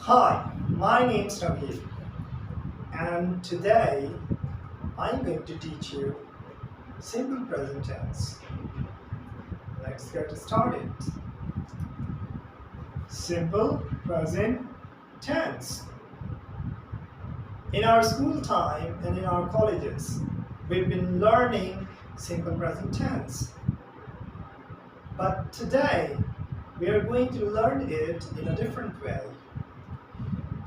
Hi, my name is Naveed, and today I'm going to teach you simple present tense. Let's get started. Simple present tense. In our school time and in our colleges, we've been learning simple present tense. But today, we are going to learn it in a different way.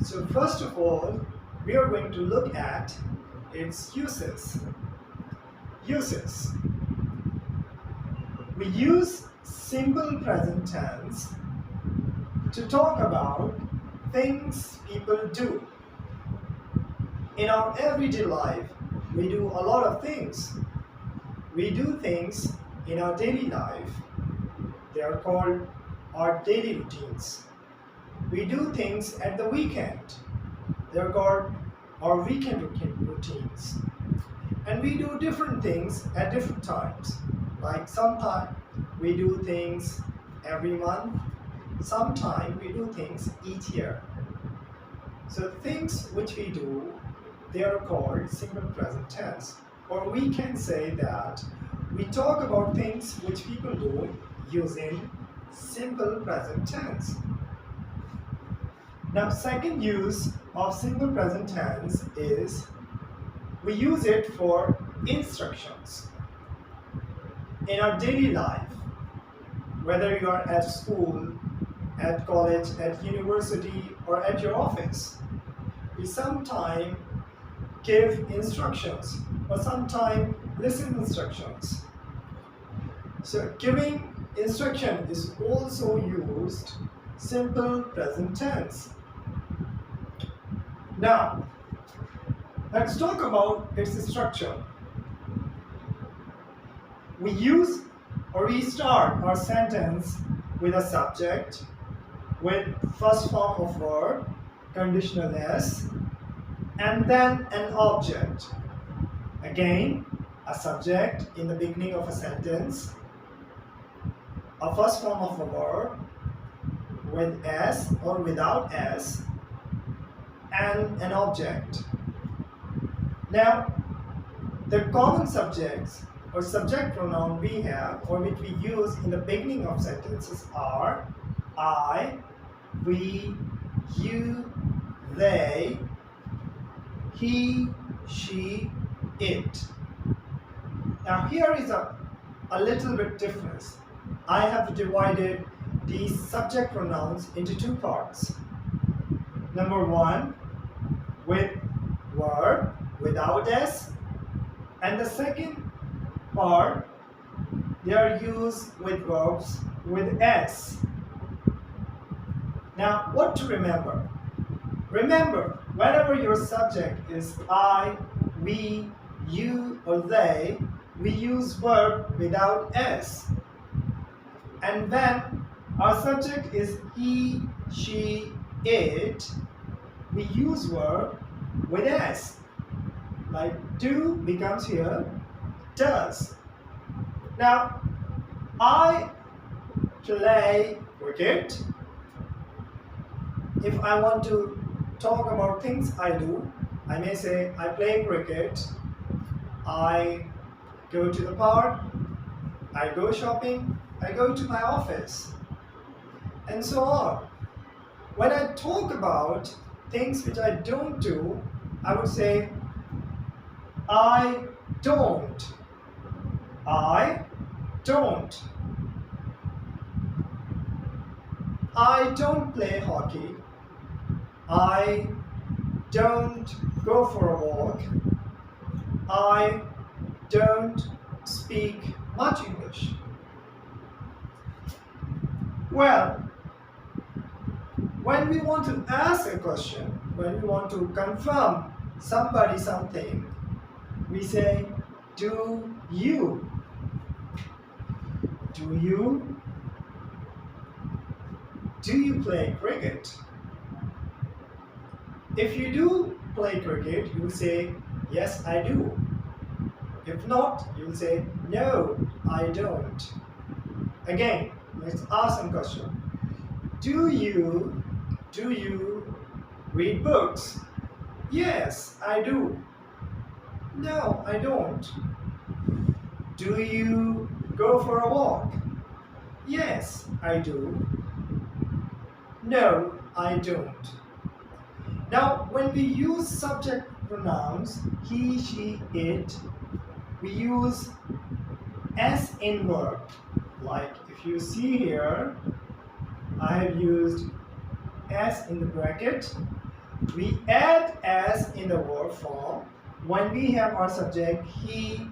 So first of all, we are going to look at its uses. Uses. We use simple present tense to talk about things people do. In our everyday life, we do a lot of things. We do things in our daily life. They are called our daily routines. We do things at the weekend. They are called our weekend routines. And we do different things at different times. Like sometimes we do things every month. Sometimes we do things each year. So things which we do, they are called simple present tense. Or we can say that we talk about things which people do using simple present tense. Now, second use of simple present tense is we use it for instructions. In our daily life, whether you are at school, at college, at university, or at your office, we sometimes give instructions or sometimes listen instructions. So giving instruction is also used simple present tense. Now, let's talk about its structure. We use or we start our sentence with a subject, with first form of verb, conditional s, and then an object. Again, a subject in the beginning of a sentence, a first form of a verb with s or without s, and an object. Now, the common subjects or subject pronoun we have or which we use in the beginning of sentences are I, we, you, they, he, she, it. Now here is a little bit difference. I have divided these subject pronouns into two parts. Number one, with verb without s, and the second part, they are used with verbs with s. Now, what to remember? Remember, whenever your subject is I, we, you, or they, we use verb without s. And when our subject is he, she, it, we use verb with s. Like do becomes here does. Now, I play cricket. If I want to talk about things I do, I may say I play cricket, I go to the park, I go shopping, I go to my office, and so on. When I talk about things which I don't do, I would say I don't. I don't. I don't play hockey. I don't go for a walk. I don't speak much English. Well, when we want to ask a question, when we want to confirm somebody something, we say, do you? Do you? Do you play cricket? If you do play cricket, you will say, yes, I do. If not, you will say, no, I don't. Again, let's ask some question. Do you Read books. Yes, I do. No, I don't. Do you go for a walk? Yes, I do. No, I don't. Now, when we use subject pronouns, he, she, it, we use s in verb. Like if you see here, I have used s in the bracket. We add s in the verb form when we have our subject he,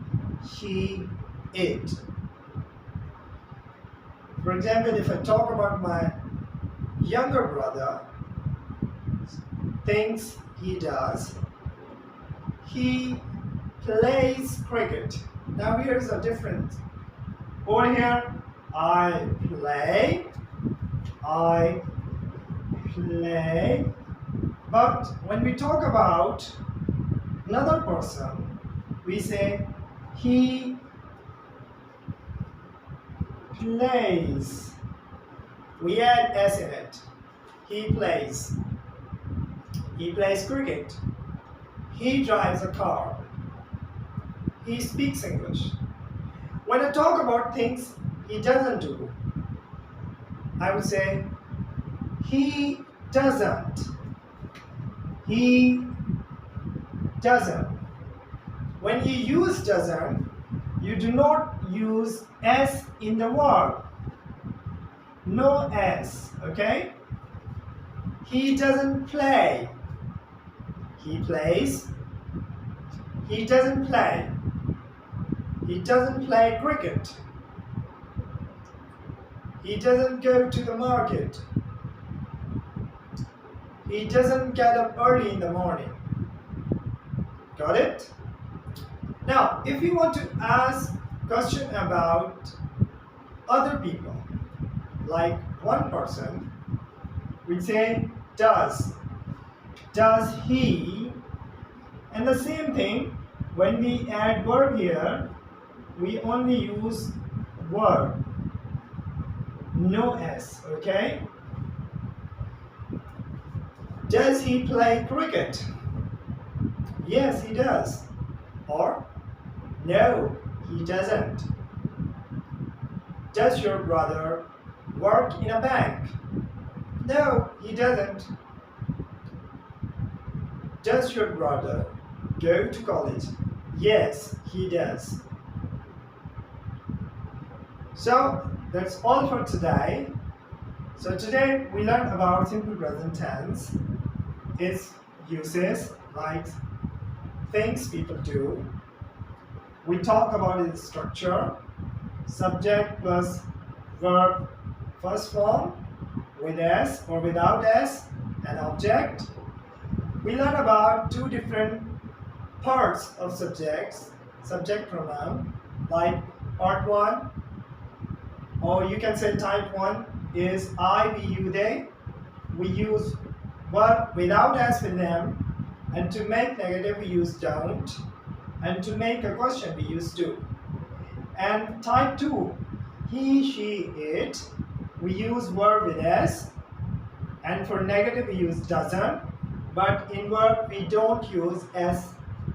she, it. For example, if I talk about my younger brother, things he does, he plays cricket. Now here's a difference. Over here, I play, but when we talk about another person, we say he plays. We add s in it. He plays. He plays cricket. He drives a car. He speaks English. When I talk about things he doesn't do, I would say he doesn't. He doesn't. When you use doesn't, you do not use s in the verb. No s, okay? He doesn't play. He plays. He doesn't play. He doesn't play cricket. He doesn't go to the market. He doesn't get up early in the morning. Got it? Now, if you want to ask a question about other people, like one person, we'd say does. Does he? And the same thing, when we add verb here, we only use verb. No s, okay? Does he play cricket? Yes, he does. Or, no, he doesn't. Does your brother work in a bank? No, he doesn't. Does your brother go to college? Yes, he does. So, that's all for today. So today we learned about simple present tense, its uses, like things people do. We talk about its structure, subject plus verb first form, with s or without s, and object. We learned about two different parts of subjects, subject pronoun, like part 1, or you can say type 1 is I, we, you, they. We use verb without s with them, and to make negative we use don't, and to make a question we use do. And type 2, he, she, it, we use verb with s, and for negative we use doesn't, but in verb we don't use s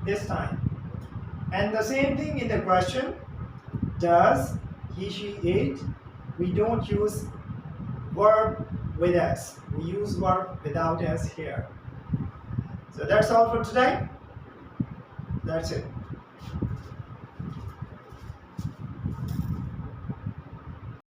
this time. And the same thing in the question, does, he, she, it, we don't use verb with s. We use verb without s here. So that's all for today. That's it.